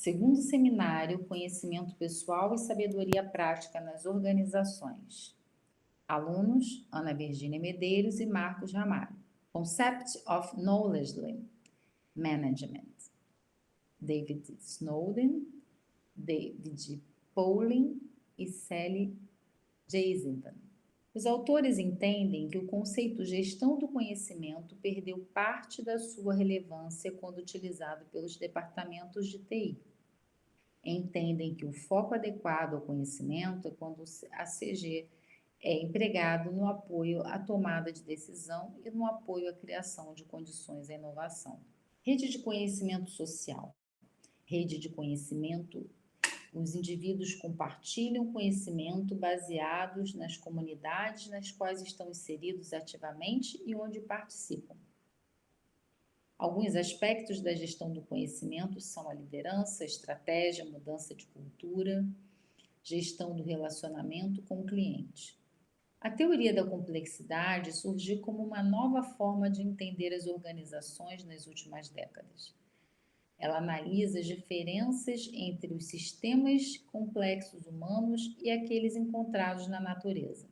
Segundo seminário, Conhecimento Pessoal e Sabedoria Prática nas Organizações. Alunos, Ana Virgínia Medeiros e Marcos Ramalho. Concept of Knowledge Management. David Snowden, David Pauling e Sally Jasenthal. Os autores entendem que o conceito gestão do conhecimento perdeu parte da sua relevância quando utilizado pelos departamentos de TI. Entendem que o foco adequado ao conhecimento é quando a CG é empregado no apoio à tomada de decisão e no apoio à criação de condições à inovação. Rede de conhecimento social. Rede de conhecimento. Os indivíduos compartilham conhecimento baseados nas comunidades nas quais estão inseridos ativamente e onde participam. Alguns aspectos da gestão do conhecimento são a liderança, a estratégia, a mudança de cultura, gestão do relacionamento com o cliente. A teoria da complexidade surgiu como uma nova forma de entender as organizações nas últimas décadas. Ela analisa as diferenças entre os sistemas complexos humanos e aqueles encontrados na natureza.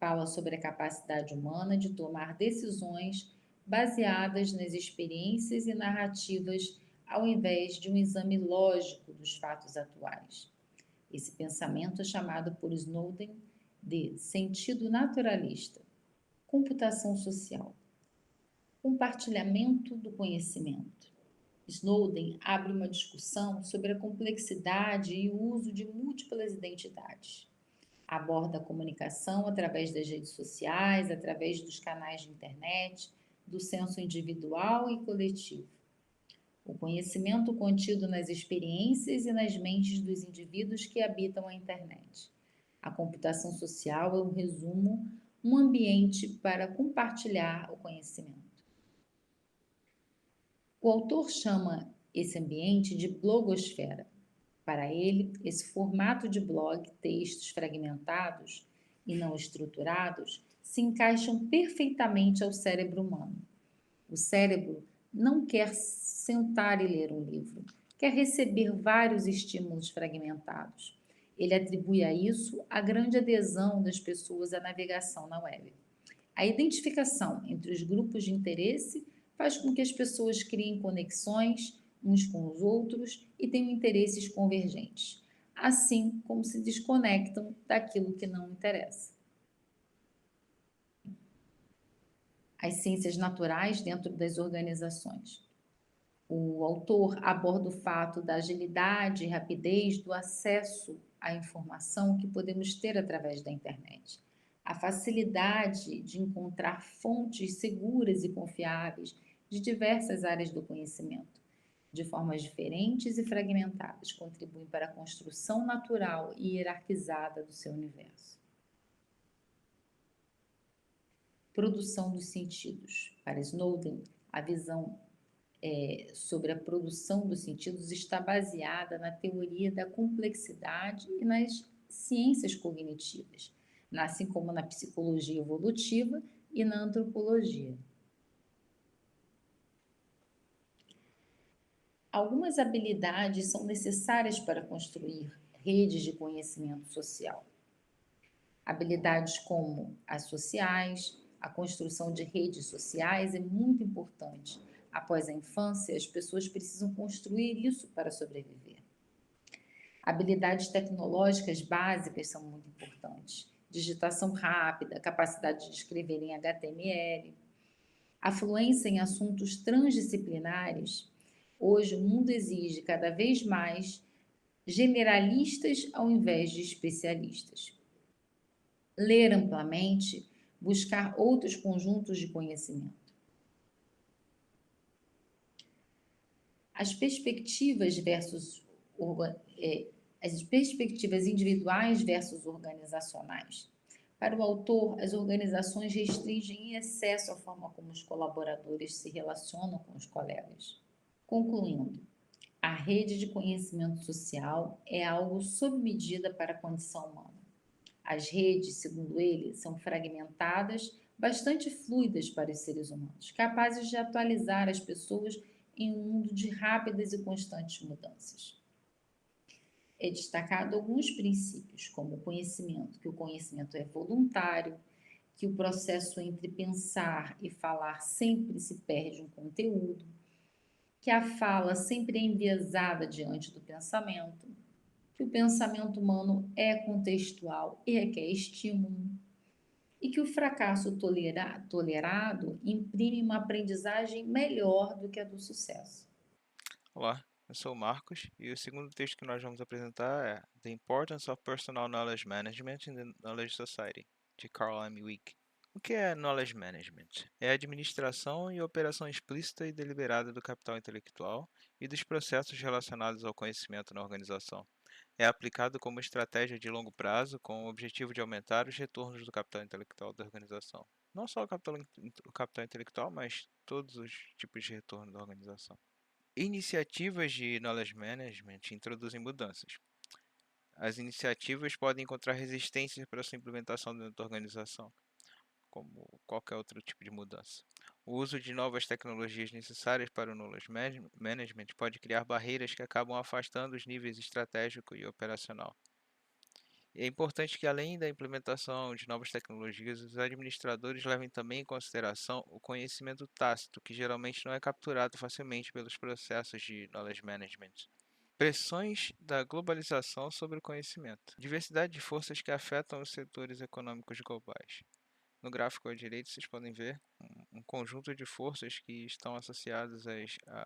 Fala sobre a capacidade humana de tomar decisões baseadas nas experiências e narrativas, ao invés de um exame lógico dos fatos atuais. Esse pensamento é chamado por Snowden de sentido naturalista. Computação social. Compartilhamento do conhecimento. Snowden abre uma discussão sobre a complexidade e o uso de múltiplas identidades. Aborda a comunicação através das redes sociais, através dos canais de internet, do senso individual e coletivo. O conhecimento contido nas experiências e nas mentes dos indivíduos que habitam a internet. A computação social é, um resumo, um ambiente para compartilhar o conhecimento. O autor chama esse ambiente de blogosfera. Para ele, esse formato de blog, textos fragmentados e não estruturados, se encaixam perfeitamente ao cérebro humano. O cérebro não quer sentar e ler um livro, quer receber vários estímulos fragmentados. Ele atribui a isso a grande adesão das pessoas à navegação na web. A identificação entre os grupos de interesse faz com que as pessoas criem conexões uns com os outros e tenham interesses convergentes, assim como se desconectam daquilo que não interessa. As ciências naturais dentro das organizações. O autor aborda o fato da agilidade e rapidez do acesso à informação que podemos ter através da internet. A facilidade de encontrar fontes seguras e confiáveis de diversas áreas do conhecimento, de formas diferentes e fragmentadas, contribuem para a construção natural e hierarquizada do seu universo. Produção dos sentidos. Para Snowden, a visão sobre a produção dos sentidos está baseada na teoria da complexidade e nas ciências cognitivas, assim como na psicologia evolutiva e na antropologia. Algumas habilidades são necessárias para construir redes de conhecimento social. Habilidades como as sociais, a construção de redes sociais é muito importante. Após a infância, as pessoas precisam construir isso para sobreviver. Habilidades tecnológicas básicas são muito importantes. Digitação rápida, capacidade de escrever em HTML, a fluência em assuntos transdisciplinares. Hoje, o mundo exige cada vez mais generalistas ao invés de especialistas. Ler amplamente, buscar outros conjuntos de conhecimento. As perspectivas individuais versus organizacionais. Para o autor, as organizações restringem em excesso a forma como os colaboradores se relacionam com os colegas. Concluindo, a rede de conhecimento social é algo sob medida para a condição humana. As redes, segundo ele, são fragmentadas, bastante fluidas para os seres humanos, capazes de atualizar as pessoas em um mundo de rápidas e constantes mudanças. é destacado alguns princípios, como o conhecimento, que o conhecimento é voluntário, que o processo entre pensar e falar sempre se perde um conteúdo, que a fala sempre é enviesada diante do pensamento, que o pensamento humano é contextual e requer estímulo, e que o fracasso tolerado imprime uma aprendizagem melhor do que a do sucesso. Olá, eu sou o Marcos e o segundo texto que nós vamos apresentar é The Importance of Personal Knowledge Management in the Knowledge Society, de Carl M. Weick. O que é Knowledge Management? É a administração e operação explícita e deliberada do capital intelectual e dos processos relacionados ao conhecimento na organização. É aplicado como estratégia de longo prazo com o objetivo de aumentar os retornos do capital intelectual da organização. Não só o capital intelectual, mas todos os tipos de retorno da organização. Iniciativas de Knowledge Management introduzem mudanças. As iniciativas podem encontrar resistências para sua implementação dentro da organização, como qualquer outro tipo de mudança. O uso de novas tecnologias necessárias para o Knowledge Management pode criar barreiras que acabam afastando os níveis estratégico e operacional. É importante que, além da implementação de novas tecnologias, os administradores levem também em consideração o conhecimento tácito, que geralmente não é capturado facilmente pelos processos de knowledge management. Pressões da globalização sobre o conhecimento. Diversidade de forças que afetam os setores econômicos globais. No gráfico à direita, vocês podem ver um conjunto de forças que estão associadas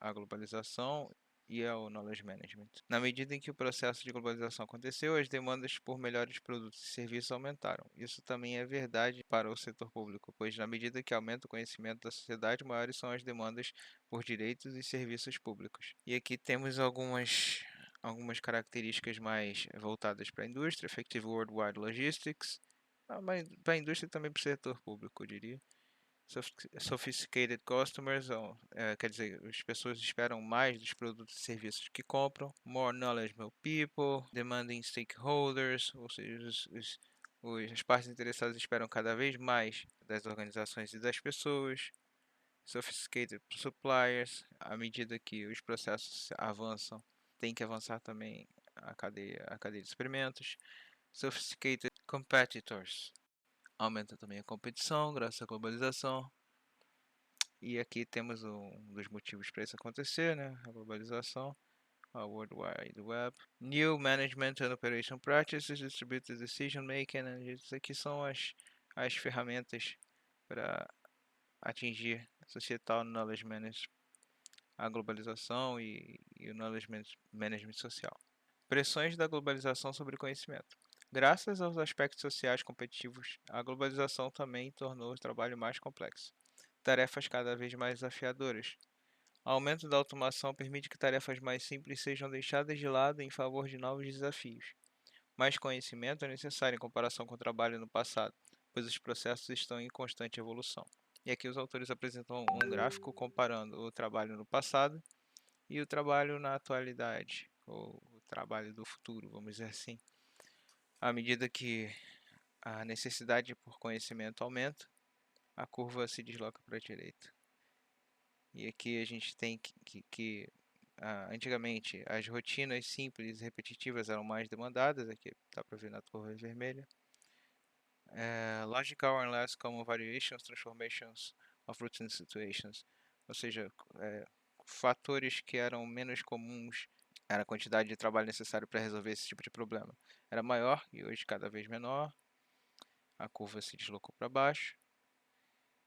à globalização e ao knowledge management. Na medida em que o processo de globalização aconteceu, as demandas por melhores produtos e serviços aumentaram. Isso também é verdade para o setor público, pois na medida que aumenta o conhecimento da sociedade, maiores são as demandas por direitos e serviços públicos. E aqui temos algumas características mais voltadas para a indústria: Effective Worldwide Logistics, mas para a indústria também para o setor público, eu diria. Sophisticated customers, quer dizer, as pessoas esperam mais dos produtos e serviços que compram. More knowledgeable people, demanding stakeholders, ou seja, as partes interessadas esperam cada vez mais das organizações e das pessoas. Sophisticated suppliers, à medida que os processos avançam, tem que avançar também a cadeia de suprimentos. Sophisticated competitors, aumenta também a competição graças à globalização. E aqui temos um dos motivos para isso acontecer, né? A globalização, a World Wide Web. New Management and Operation Practices, Distributed Decision Making. Isso aqui são as ferramentas para atingir Societal Knowledge Management, a globalização e o Knowledge Management social. Pressões da globalização sobre o conhecimento. Graças aos aspectos sociais competitivos, a globalização também tornou o trabalho mais complexo. Tarefas cada vez mais desafiadoras. O aumento da automação permite que tarefas mais simples sejam deixadas de lado em favor de novos desafios. Mais conhecimento é necessário em comparação com o trabalho no passado, pois os processos estão em constante evolução. E aqui os autores apresentam um gráfico comparando o trabalho no passado e o trabalho na atualidade, ou o trabalho do futuro, vamos dizer assim. À medida que a necessidade por conhecimento aumenta, a curva se desloca para a direita. E aqui a gente tem antigamente as rotinas simples e repetitivas eram mais demandadas, aqui dá para ver na curva vermelha. Logical and less common variations, transformations of routine situations, ou seja, fatores que eram menos comuns, era a quantidade de trabalho necessário para resolver esse tipo de problema. Era maior e hoje cada vez menor. A curva se deslocou para baixo.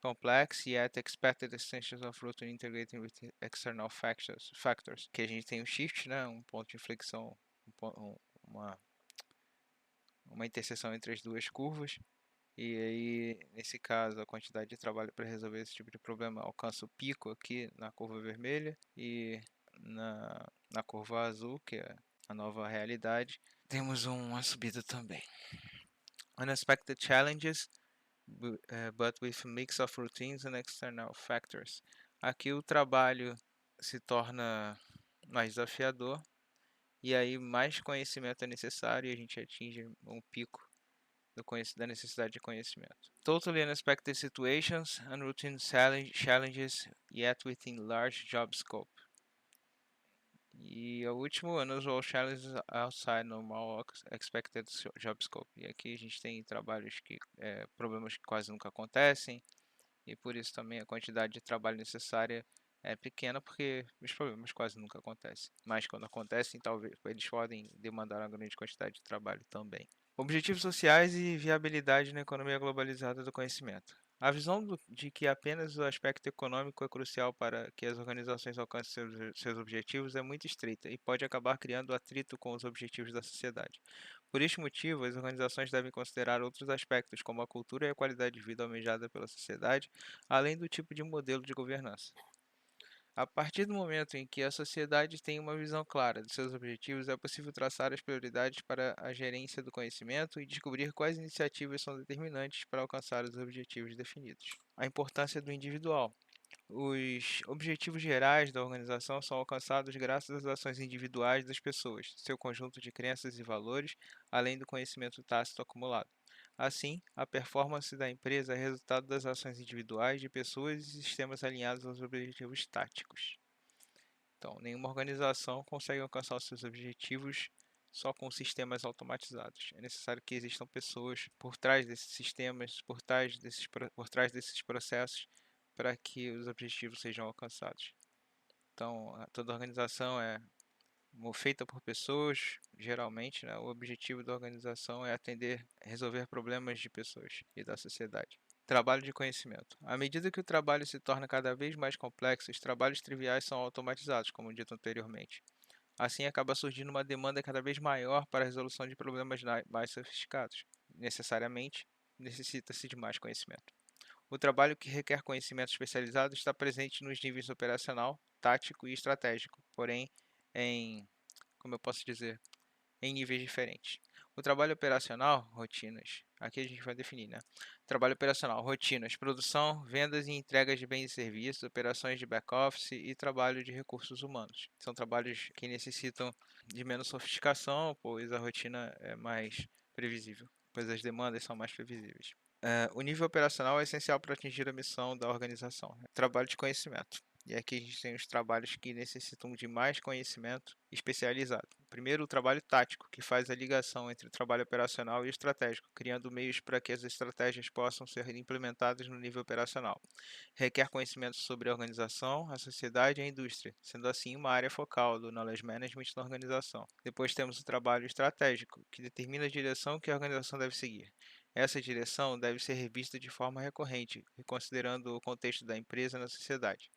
Complex yet expected extensions of routine integrating with external factors, que a gente tem um shift, né, um ponto de inflexão, uma interseção entre as duas curvas, e aí nesse caso a quantidade de trabalho para resolver esse tipo de problema alcança o pico aqui na curva vermelha, e na curva azul, que é a nova realidade, temos uma subida também. Unexpected challenges, but with a mix of routines and external factors. Aqui o trabalho se torna mais desafiador e aí mais conhecimento é necessário e a gente atinge um pico da necessidade de conhecimento. Totally unexpected situations and routine challenges yet within large job scope. E o último, unusual challenges outside normal expected job scope. E aqui a gente tem trabalhos problemas que quase nunca acontecem, e por isso também a quantidade de trabalho necessária é pequena, porque os problemas quase nunca acontecem. Mas quando acontecem, talvez eles podem demandar uma grande quantidade de trabalho também. Objetivos sociais e viabilidade na economia globalizada do conhecimento. A visão de que apenas o aspecto econômico é crucial para que as organizações alcancem seus objetivos é muito estreita e pode acabar criando atrito com os objetivos da sociedade. Por este motivo, as organizações devem considerar outros aspectos, como a cultura e a qualidade de vida almejada pela sociedade, além do tipo de modelo de governança. A partir do momento em que a sociedade tem uma visão clara de seus objetivos, é possível traçar as prioridades para a gerência do conhecimento e descobrir quais iniciativas são determinantes para alcançar os objetivos definidos. A importância do individual. Os objetivos gerais da organização são alcançados graças às ações individuais das pessoas, seu conjunto de crenças e valores, além do conhecimento tácito acumulado. Assim, a performance da empresa é resultado das ações individuais de pessoas e sistemas alinhados aos objetivos táticos. Então, nenhuma organização consegue alcançar os seus objetivos só com sistemas automatizados. É necessário que existam pessoas por trás desses sistemas, por trás desses processos, para que os objetivos sejam alcançados. Então, toda organização é feita por pessoas, geralmente, né? O objetivo da organização é resolver problemas de pessoas e da sociedade. Trabalho de conhecimento. À medida que o trabalho se torna cada vez mais complexo, os trabalhos triviais são automatizados, como dito anteriormente. Assim, acaba surgindo uma demanda cada vez maior para a resolução de problemas mais sofisticados. Necessariamente, necessita-se de mais conhecimento. O trabalho que requer conhecimento especializado está presente nos níveis operacional, tático e estratégico, porém, em, como eu posso dizer, em níveis diferentes. O trabalho operacional, rotinas. Aqui a gente vai definir, né? Trabalho operacional, rotinas, produção, vendas e entregas de bens e serviços, operações de back-office e trabalho de recursos humanos. São trabalhos que necessitam de menos sofisticação, pois a rotina é mais previsível, pois as demandas são mais previsíveis. O nível operacional é essencial para atingir a missão da organização, né? Trabalho de conhecimento. E aqui a gente tem os trabalhos que necessitam de mais conhecimento especializado. Primeiro, o trabalho tático, que faz a ligação entre o trabalho operacional e estratégico, criando meios para que as estratégias possam ser implementadas no nível operacional. Requer conhecimento sobre a organização, a sociedade e a indústria, sendo assim uma área focal do Knowledge Management na organização. Depois temos o trabalho estratégico, que determina a direção que a organização deve seguir. Essa direção deve ser revista de forma recorrente, considerando o contexto da empresa na sociedade.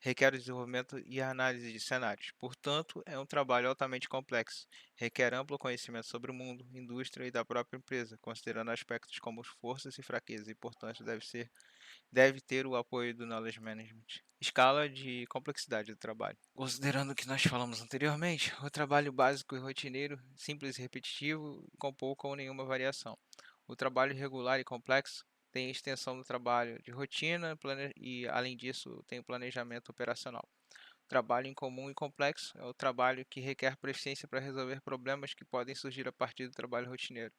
Requer o desenvolvimento e a análise de cenários. Portanto, é um trabalho altamente complexo. Requer amplo conhecimento sobre o mundo, indústria e da própria empresa, considerando aspectos como forças e fraquezas, e, portanto, deve ter o apoio do Knowledge Management. Escala de complexidade do trabalho. Considerando o que nós falamos anteriormente, o trabalho básico e rotineiro, simples e repetitivo, com pouca ou nenhuma variação. O trabalho irregular e complexo tem a extensão do trabalho de rotina e, além disso, tem o planejamento operacional. Trabalho incomum e complexo é o trabalho que requer proficiência para resolver problemas que podem surgir a partir do trabalho rotineiro.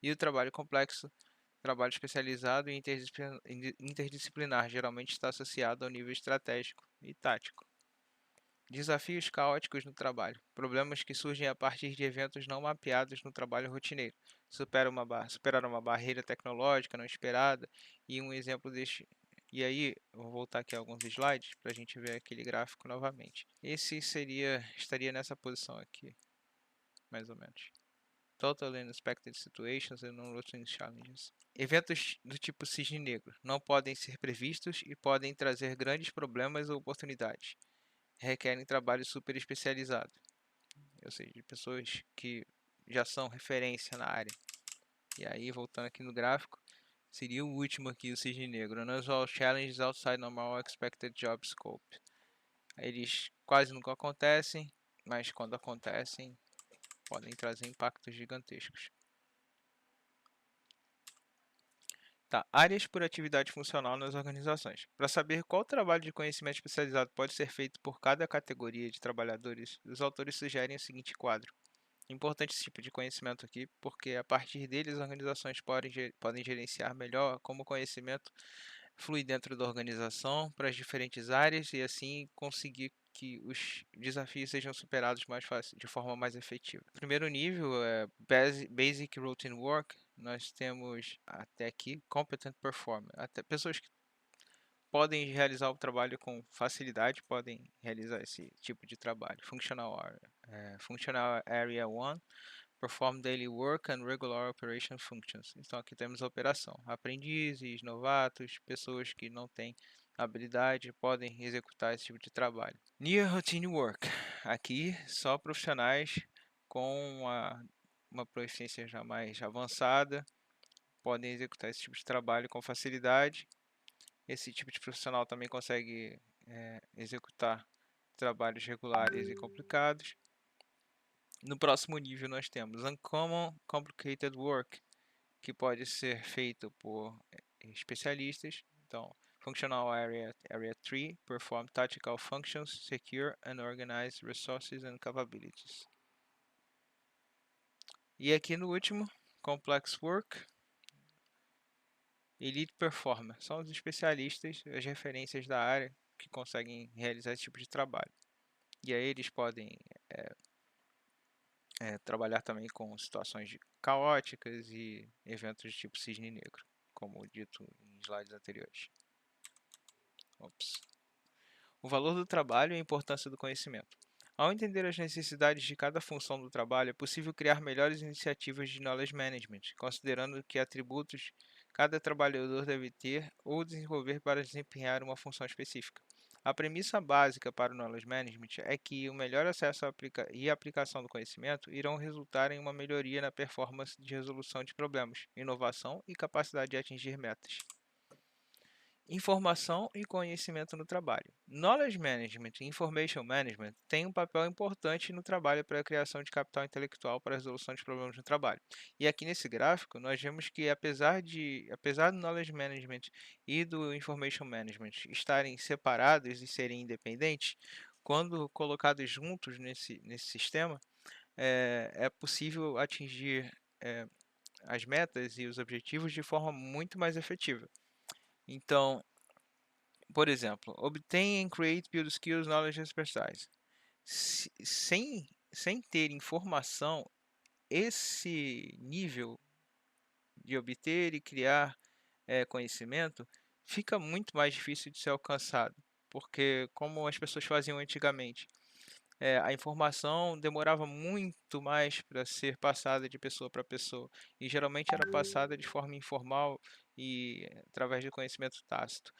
E o trabalho complexo, trabalho especializado e interdisciplinar, geralmente está associado ao nível estratégico e tático. Desafios caóticos no trabalho. Problemas que surgem a partir de eventos não mapeados no trabalho rotineiro. Superar uma barreira tecnológica não esperada. E um exemplo deste. E aí, eu vou voltar aqui a alguns slides para a gente ver aquele gráfico novamente. Estaria nessa posição aqui, mais ou menos. Total Unexpected Situations and Non-Routine Challenges. Eventos do tipo cisne negro não podem ser previstos e podem trazer grandes problemas ou oportunidades. Requerem trabalho super especializado, ou seja, de pessoas que já são referência na área. E aí, voltando aqui no gráfico, seria o último aqui, o cisne negro. Unusual Challenges Outside Normal Expected Job Scope. Eles quase nunca acontecem, mas quando acontecem, podem trazer impactos gigantescos. Tá, áreas por atividade funcional nas organizações. Para saber qual trabalho de conhecimento especializado pode ser feito por cada categoria de trabalhadores, os autores sugerem o seguinte quadro. Importante esse tipo de conhecimento aqui, porque a partir deles as organizações podem gerenciar melhor como o conhecimento flui dentro da organização para as diferentes áreas e assim conseguir que os desafios sejam superados mais fácil, de forma mais efetiva. Primeiro nível é Basic Routine Work. Nós temos até aqui Competent Performer, até pessoas que podem realizar o trabalho com facilidade, podem realizar esse tipo de trabalho. Functional Area 1, Perform Daily Work and Regular Operation Functions. Então aqui temos a operação. Aprendizes, novatos, pessoas que não têm habilidade podem executar esse tipo de trabalho. Near Routine Work. Aqui só profissionais com uma proficiência já mais avançada podem executar esse tipo de trabalho com facilidade. Esse tipo de profissional também consegue executar trabalhos regulares e complicados. No próximo nível nós temos Uncommon Complicated Work, que pode ser feito por especialistas. Então, Functional Area 3, Perform Tactical Functions, Secure and Organize Resources and Capabilities. E aqui no último, Complex Work, Elite Performer. São os especialistas, as referências da área que conseguem realizar esse tipo de trabalho. E aí eles podem trabalhar também com situações caóticas e eventos de tipo cisne negro, como dito em slides anteriores. Ops. O valor do trabalho e a importância do conhecimento. Ao entender as necessidades de cada função do trabalho, é possível criar melhores iniciativas de knowledge management, considerando que atributos cada trabalhador deve ter ou desenvolver para desempenhar uma função específica. A premissa básica para o knowledge management é que o melhor acesso e aplicação do conhecimento irão resultar em uma melhoria na performance de resolução de problemas, inovação e capacidade de atingir metas. Informação e conhecimento no trabalho. Knowledge Management e Information Management têm um papel importante no trabalho para a criação de capital intelectual para a resolução de problemas no trabalho. E aqui nesse gráfico, nós vemos que apesar do Knowledge Management e do Information Management estarem separados e serem independentes, quando colocados juntos nesse sistema, é possível atingir as metas e os objetivos de forma muito mais efetiva. Então, por exemplo, obtain and create build skills, knowledge and expertise. Sem ter informação, esse nível de obter e criar conhecimento fica muito mais difícil de ser alcançado, porque como as pessoas faziam antigamente, a informação demorava muito mais para ser passada de pessoa para pessoa, e geralmente era passada de forma informal e através de conhecimento tácito.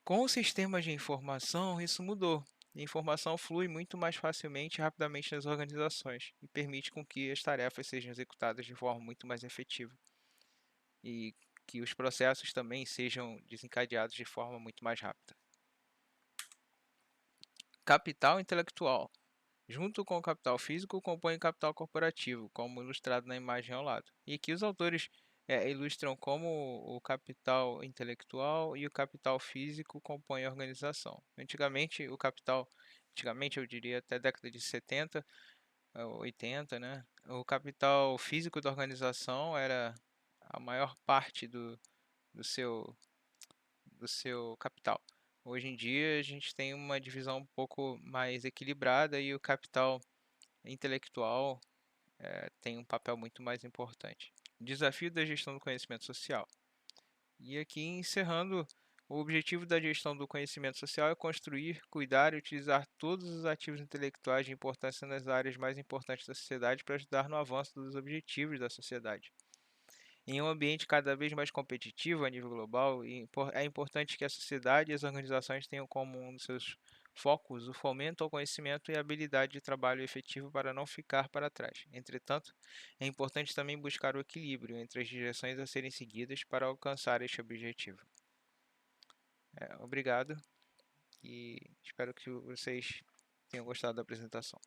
Com os sistemas de informação, isso mudou. A informação flui muito mais facilmente e rapidamente nas organizações e permite com que as tarefas sejam executadas de forma muito mais efetiva e que os processos também sejam desencadeados de forma muito mais rápida. Capital intelectual. Junto com o capital físico, compõe o capital corporativo, como ilustrado na imagem ao lado. E aqui os autores ilustram como o capital intelectual e o capital físico compõem a organização. Antigamente, eu diria até a década de 70, 80, né? O capital físico da organização era a maior parte do seu capital. Hoje em dia, a gente tem uma divisão um pouco mais equilibrada e o capital intelectual tem um papel muito mais importante. Desafio da gestão do conhecimento social. E aqui encerrando, o objetivo da gestão do conhecimento social é construir, cuidar e utilizar todos os ativos intelectuais de importância nas áreas mais importantes da sociedade para ajudar no avanço dos objetivos da sociedade. Em um ambiente cada vez mais competitivo a nível global, é importante que a sociedade e as organizações tenham como um dos seus focos o fomento ao conhecimento e a habilidade de trabalho efetivo para não ficar para trás. Entretanto, é importante também buscar o equilíbrio entre as direções a serem seguidas para alcançar este objetivo. Obrigado e espero que vocês tenham gostado da apresentação.